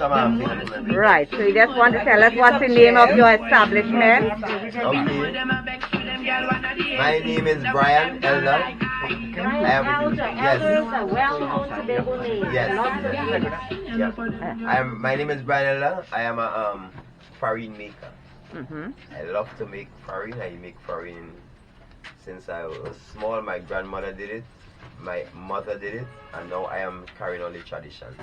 some things. Right, so you just want to tell us what's the name of your establishment? Okay. My name is Brian Elder. My name is Brian Elder. I am a farine maker. I love to make farine. I make farine since I was small. My grandmother did it, my mother did it, and now I am carrying on the tradition.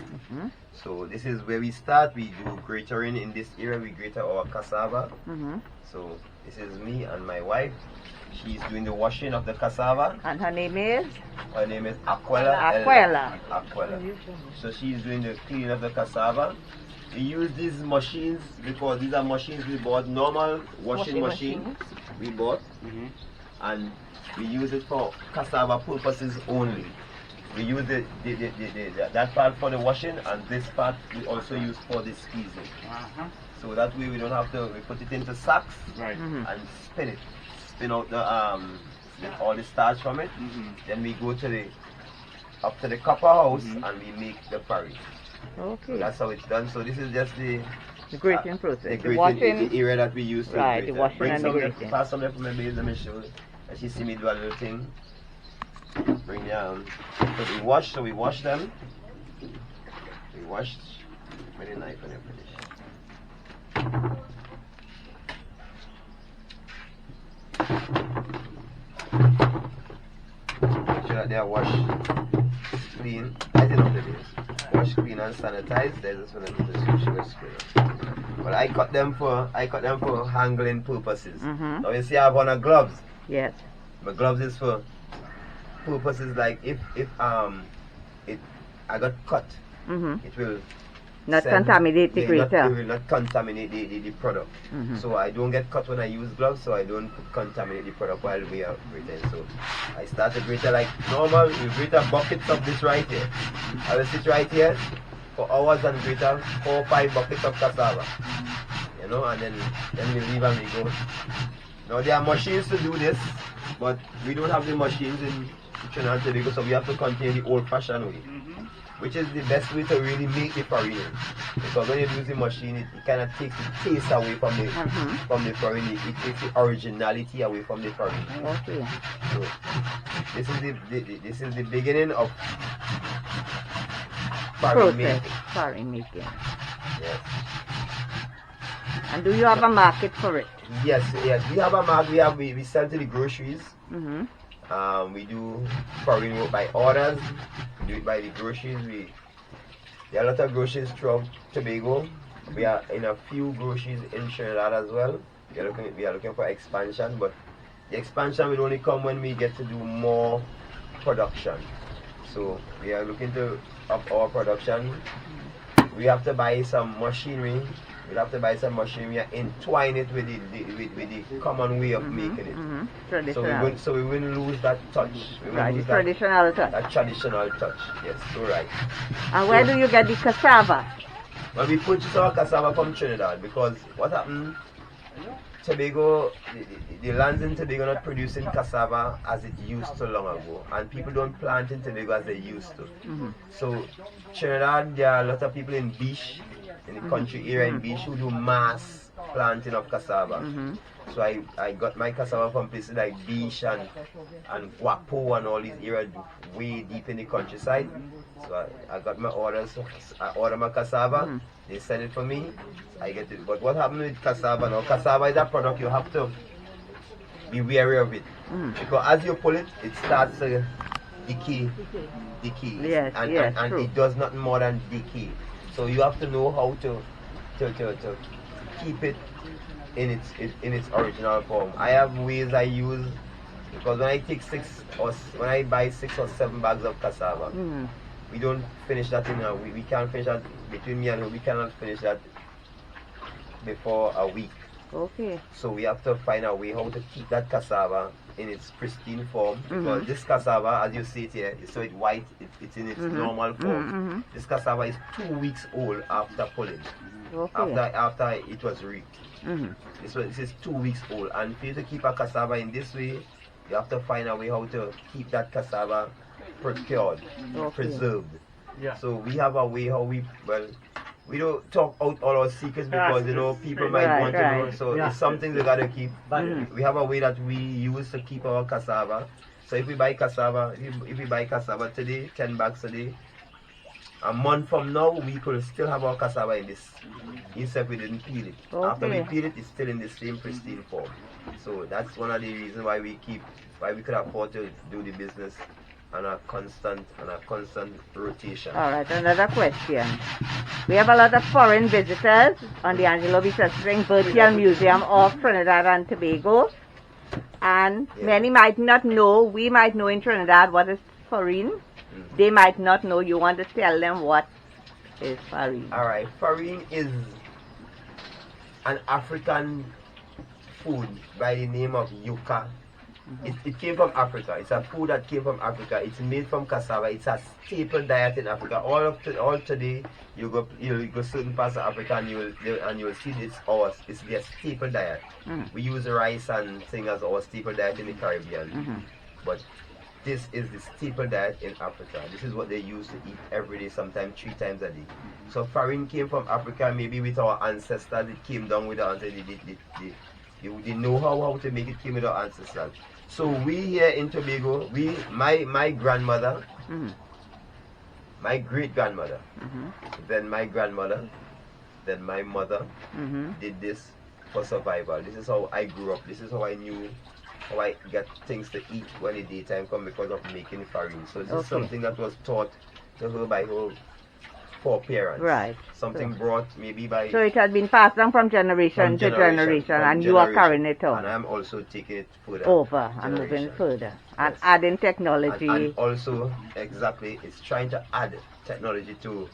So this is where we start. We do gratering in this area. We grate our cassava. So this is me and my wife. She's doing the washing of the cassava. And her name is? Her name is Aquella. Aquella. So she's doing the cleaning of the cassava. We use these machines because these are machines we bought, normal washing machines we bought. And we use it for cassava purposes only. We use that part for the washing, and this part we also use for the squeezing. So that way we don't have to, we put it into sacks and spin it. Spin out the all the starch from it. Then we go to up to the copper house and we make the farine. Okay. So that's how it's done. So this is just the grating process. The washing, the area that we use to grate. The washing bring and the grating. Pass some from my base, let me show you. As you see me do a little thing. Bring them. So we wash them. We washed with a knife and everything. Make sure that they are washed clean. I did not do this. Wash clean and sanitize. There's this one that is sugar spray. But I cut them for handling purposes. Now you see I have on a gloves. Yes. My gloves is for purposes like if I got cut, it will not contaminate the grater. It will not contaminate the product. So I don't get cut when I use gloves, so I don't contaminate the product while we are grating. So I start the grater like normal. We grate buckets of this right here. I will sit right here for hours and grate 4 or 5 buckets of cassava. You know, and then we leave and we go. Now there are machines to do this, but we don't have the machines in Trinidad and Tobago, so we have to continue the old-fashioned way, which is the best way to really make the farine. Because when you use the machine, it kind of takes the taste away from the farine. It takes the originality away from the farine. Okay. So this is the beginning of farine making. Farine making. Yes. And do you have a market for it? Yes. We have a market. We sell to the groceries. We do farine work by orders. We do it by the groceries. There are a lot of groceries throughout Tobago. We are in a few groceries in Trinidad as well. We are looking for expansion, but the expansion will only come when we get to do more production. So we are looking to up our production. We have to buy some machinery. We'll have to buy some machinery and entwine it with the common way of making it. So we wouldn't lose that touch. Traditional touch. That traditional touch. Yes, so right. And where do you get the cassava? Well, we purchase our cassava from Trinidad because what happened? Tobago, the lands in Tobago are not producing cassava as it used to long ago, and people don't plant in Tobago as they used to. So Trinidad, there are a lot of people in Beach, in the country area in Beach, who do mass planting of cassava. So I got my cassava from places like Beach and Guapo and all these areas way deep in the countryside. So I got my orders. I order my cassava. They send it for me. I get it. But what happened with cassava now? Cassava is a product you have to be wary of it. Because as you pull it, it starts to decay. Yes, and it does not more than decay. So you have to know how to keep it in its original form. I have ways I use, because when I buy 6 or 7 bags of cassava, we don't finish that in a week. We can't finish that between me and her. We cannot finish that before a week. Okay. So we have to find a way how to keep that cassava in its pristine form. Because this cassava, as you see it here, so it's white. It's in its normal form. This cassava is 2 weeks old after pulling. Okay. After it was reaped. This is 2 weeks old. And for you to keep a cassava in this way, you have to find a way how to keep that cassava procured, preserved. So we have a way how we we don't talk out all our secrets because you know people might want to know. So it's something we gotta keep. We have a way that we use to keep our cassava. So if we buy cassava, if we buy cassava today, 10 bags today, a month from now we could still have our cassava in this, except we didn't peel it. After we peel it, it's still in the same pristine form. So that's one of the reasons why we could afford to do the business on a constant rotation. All right, another question. We have a lot of foreign visitors on the Angelo Bissessarsingh Virtual Museum of Trinidad and Tobago, and many might not know. We might know in Trinidad what is FARINE. They might not know. You want to tell them what is FARINE? All right, FARINE is an African food by the name of yuca. It came from Africa. It's a food that came from Africa. It's made from cassava. It's a staple diet in Africa. All today, you go certain parts of Africa and you will see it's ours. It's their staple diet. We use rice and things as our staple diet in the Caribbean, but this is the staple diet in Africa. This is what they used to eat every day, sometimes 3 times a day. So FARINE came from Africa, maybe with our ancestors. It came down with our ancestors. They know how to make it, came with our ancestors. So we here in Tobago, my grandmother, my great grandmother, then my grandmother, then my mother did this for survival. This is how I grew up. This is how I knew how I get things to eat when the daytime come because of making FARINE. So this is something that was taught to her by her foreparents. Right. Something brought maybe by... So it has been passed down from generation to generation, and you are carrying it on. And I'm also taking it further. Over and moving further. And adding technology. And also, exactly, it's trying to add technology to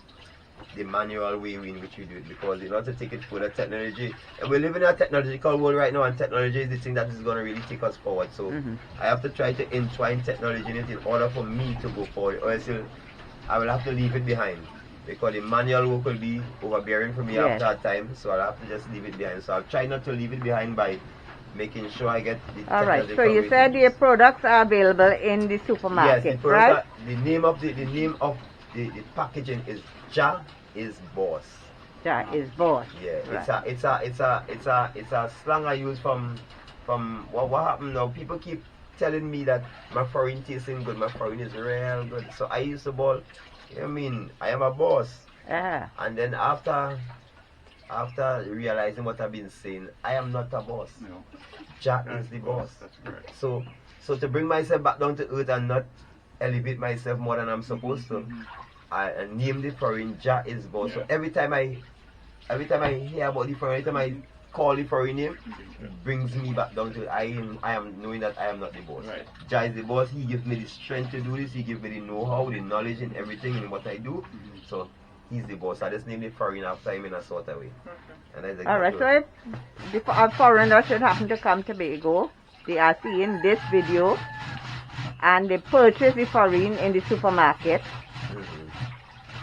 the manual way in which we do it, because in order to take it further, technology, and we live in a technological world right now, and technology is the thing that is going to really take us forward. So I have to try to entwine technology in it in order for me to go forward, or else I will have to leave it behind, because the manual work will be overbearing for me after a time, so I'll have to just leave it behind. So I'll try not to leave it behind by making sure I get the Alright, so you said your products are available in the supermarket, yes, right? The name of the packaging is Ja is Boss. Ja is Boss. Yeah, right. it's a slang I use from what happened now. People keep telling me that my FARINE tasting good, my FARINE is real good. So I used to ball, I mean, I am a boss. And then after realizing what I've been saying, I am not a boss. No. Ja is the boss. That's correct. So to bring myself back down to earth and not elevate myself more than I'm supposed to, I named it FARINE Ja is boss. So every time I hear about the FARINE, every time I call the FARINE name, it brings me back down to I am knowing that I am not the boss. Right. Ja is the boss. He gives me the strength to do this. He gives me the know-how, the knowledge, and everything in what I do. So he's the boss. I just named it FARINE after him in a sort of way. And that's Alright, so if a foreigner should happen to come to Tobago, they are seeing this video and they purchase the FARINE in the supermarket,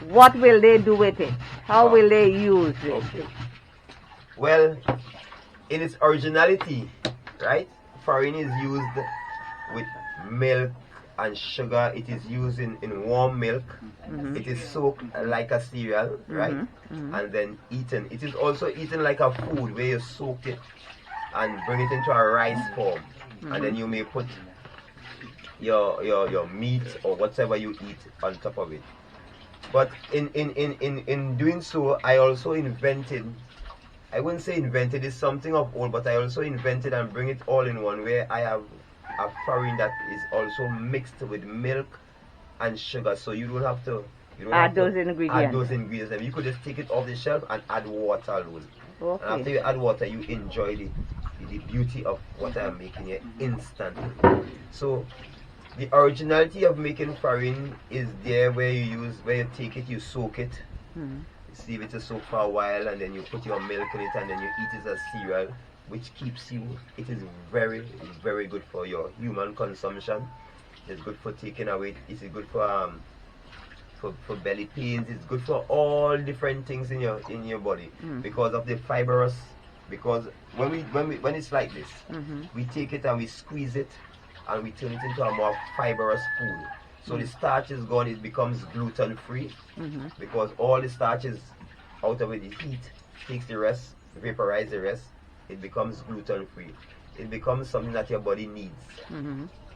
what will they do with it? How will they use it? Okay. Well, in its originality, right, FARINE is used with milk and sugar. It is used in warm milk. It is soaked like a cereal, right, and then eaten. It is also eaten like a food where you soak it and bring it into a rice form, and then you may put your meat or whatever you eat on top of it. But in doing so, I also invented, I wouldn't say invented, it's something of old, but I also invented and bring it all in one, where I have a FARINE that is also mixed with milk and sugar, so you don't have to add those ingredients. You could just take it off the shelf and add water alone. Okay. And after you add water, you enjoy the beauty of what I'm making here instantly. So the originality of making FARINE is there, where you take it, you soak it, you leave it to soak for a while, and then you put your milk in it, and then you eat it as cereal, which keeps you. It is very, very good for your human consumption. It's good for taking away. It's good for belly pains. It's good for all different things in your body because of the fibrous. Because when it's like this, we take it and we squeeze it, and we turn it into a more fibrous food. So the starch is gone, it becomes gluten free, because all the starch is out of it, the heat takes the rest, vaporize the rest, it becomes gluten free. It becomes something that your body needs.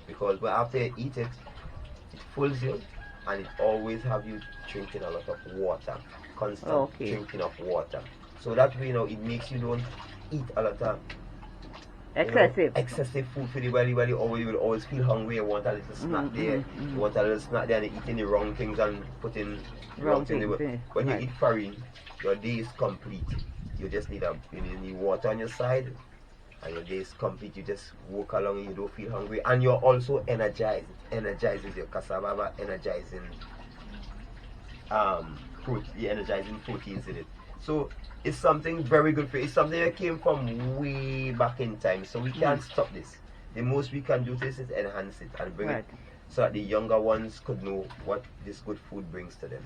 Because after you eat it, it fills you, and it always have you drinking a lot of water, constant drinking of water. So that way, it makes you don't eat a lot of excessive food for the belly. You will always feel hungry. You want a little snack there. You want a little snack there, and you're eating the wrong things and putting wrong things. When you eat farine, your day is complete. You just need water on your side, and your day is complete. You just walk along and you don't feel hungry, and you're also energized. Energizes your cassava, energizing energizing proteins in it. So it's something very good for you. It's something that came from way back in time, so we can't stop this. The most we can do this is enhance it and bring it so that the younger ones could know what this good food brings to them.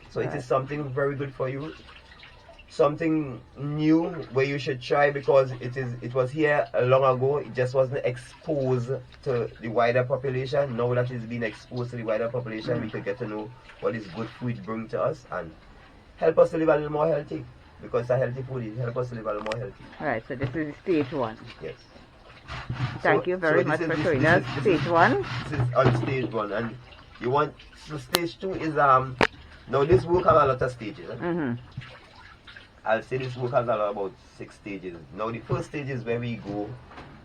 So it is something very good for you, something new where you should try, because it was here long ago. It just wasn't exposed to the wider population. Now that it's been exposed to the wider population, we could get to know what this good food brings to us and help us to live a little more healthy. Because a healthy food, it helps us to live a little more healthy. Right, so this is stage 1. Yes. Thank you very much for showing us stage 1. This is on stage 1, and you want, so stage 2 is, now this work has a lot of stages. I'll say this work has about 6 stages. Now the first stage is where we go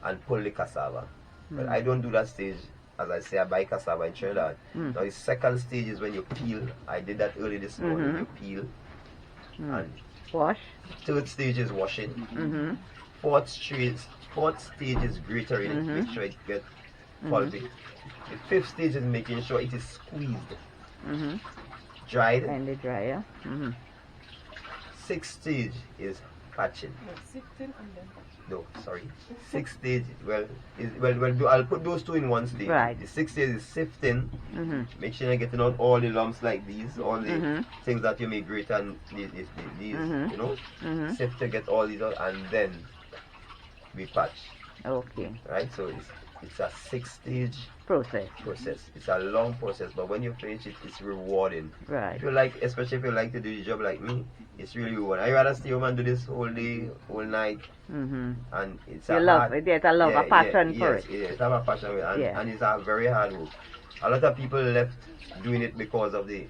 and pull the cassava. But I don't do that stage. As I say, I buy cassava in Trinidad. Now the second stage is when you peel. I did that early this morning. You peel and wash. Third stage is washing. Fourth stage is gratoring. Make sure it gets pulpy. The fifth stage is making sure it is squeezed. Dried. And the dryer. Sixth stage is patching. No, sorry. Sixth stage, I'll put those two in one stage. Right. The sixth stage is sifting. Make sure you're getting out all the lumps like these, all the things that you may grate and these, sift to get all these out, and then we patch. Okay. Right, so it's a 6-stage process. It's a long process, but when you finish it, it's rewarding. Right. If you like, especially if you like to do the job like me, it's really rewarding. I rather stay home and do this whole day, whole night, and it's a passion for it. Yeah, it's a passion for it, and it's a very hard work. A lot of people left doing it because of the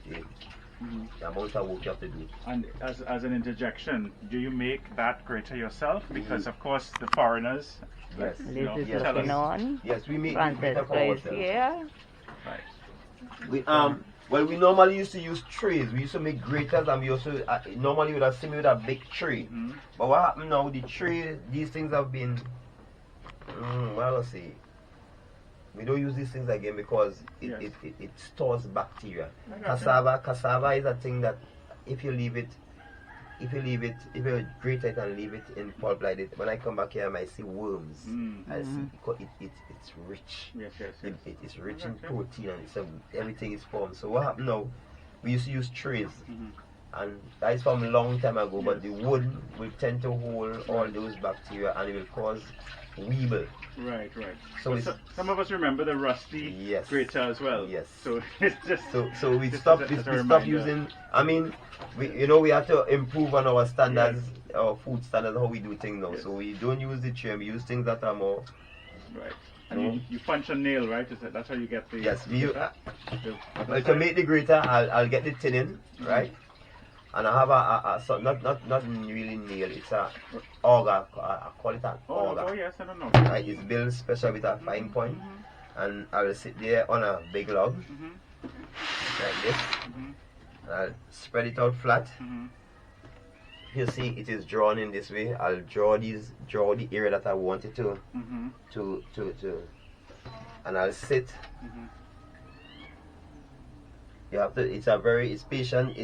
amount of work you have to do. And as an interjection, do you make that grater yourself? Because of course the foreigners. Yes. Yes, we make grater for ourselves. Yeah. Right. We normally used to use trays. We used to make graters, and we also normally would have seen with a big tray. But what happened now? The tray, these things have been. We don't use these things again because it stores bacteria. Cassava is a thing that if you grate it and leave it in pulp like this, when I come back here I might see worms. I see because it's rich. Yes. It's rich in protein, and everything is formed. So what happened now? We used to use trays. And that is from a long time ago, but the wood will tend to hold all those bacteria and it will cause weevil. Right. So some of us remember the rusty grater as well. Yes. So it's just so we stop using. I mean, we have to improve on our standards, our food standards, how we do things now. So we don't use the tray. We use things that are more. Right. And you punch a nail, right? That's how you get the. Yes. To make the grater, I'll get the tin in, right? And I have not really nail, it's a auger, I call it an auger. Oh yes, I don't know. Right, it's built special with a fine point, and I will sit there on a big log, like this, and I'll spread it out flat. You see it is drawn in this way. I'll draw the area that I want it to, and I'll sit. You have to, it's patient,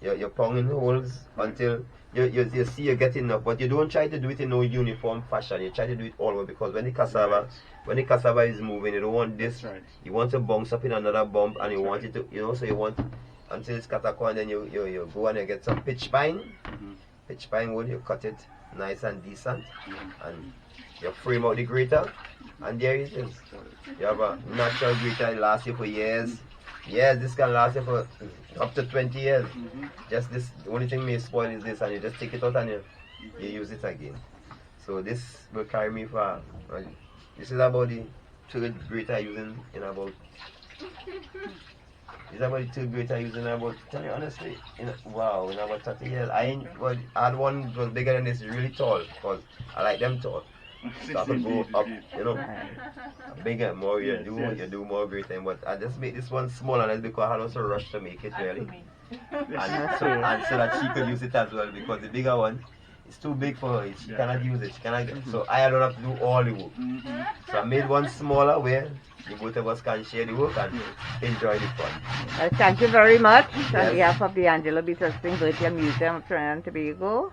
You're pounding holes until you see you get enough, but you don't try to do it in no uniform fashion. You try to do it all over, because when the cassava is moving, you don't want this. Right. You want to bounce up in another bump, and you want it to, so you want until it's catacomb, and then you go and you get some pitch pine. Pitch pine wood, you cut it nice and decent, and you frame out the grater, and there it is. You have a natural grater, it lasts you for years. Yes, this can last you for up to 20 years. Just this, the only thing may spoil is this, and you just take it out and you use it again. So this will carry me far. This is about the third grater using in about. This is about the third grater using about. Tell you honestly, in about 30 years. I had one that was bigger than this, really tall, because I like them tall. So I could go up, you know, bigger, more you do more grating. But I just make this one smaller, and that's because I had also rushed to make it really, and so that she could use it as well, because the bigger one is too big for her. She cannot use it. She cannot get. So I don't have to do all the work. So I made one smaller where the both of us can share the work and enjoy the fun. Thank you very much on behalf of the Angelo Bissessarsingh Virtual Museum of Trinidad and Tobago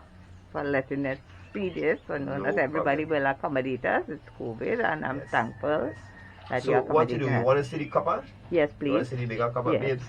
for letting us see this. For not everybody will accommodate us. It's COVID, and I'm thankful that you So accommodated what you do? You us. want to see the copper? Yes, You want please. to see the bigger copper, Yes. babes?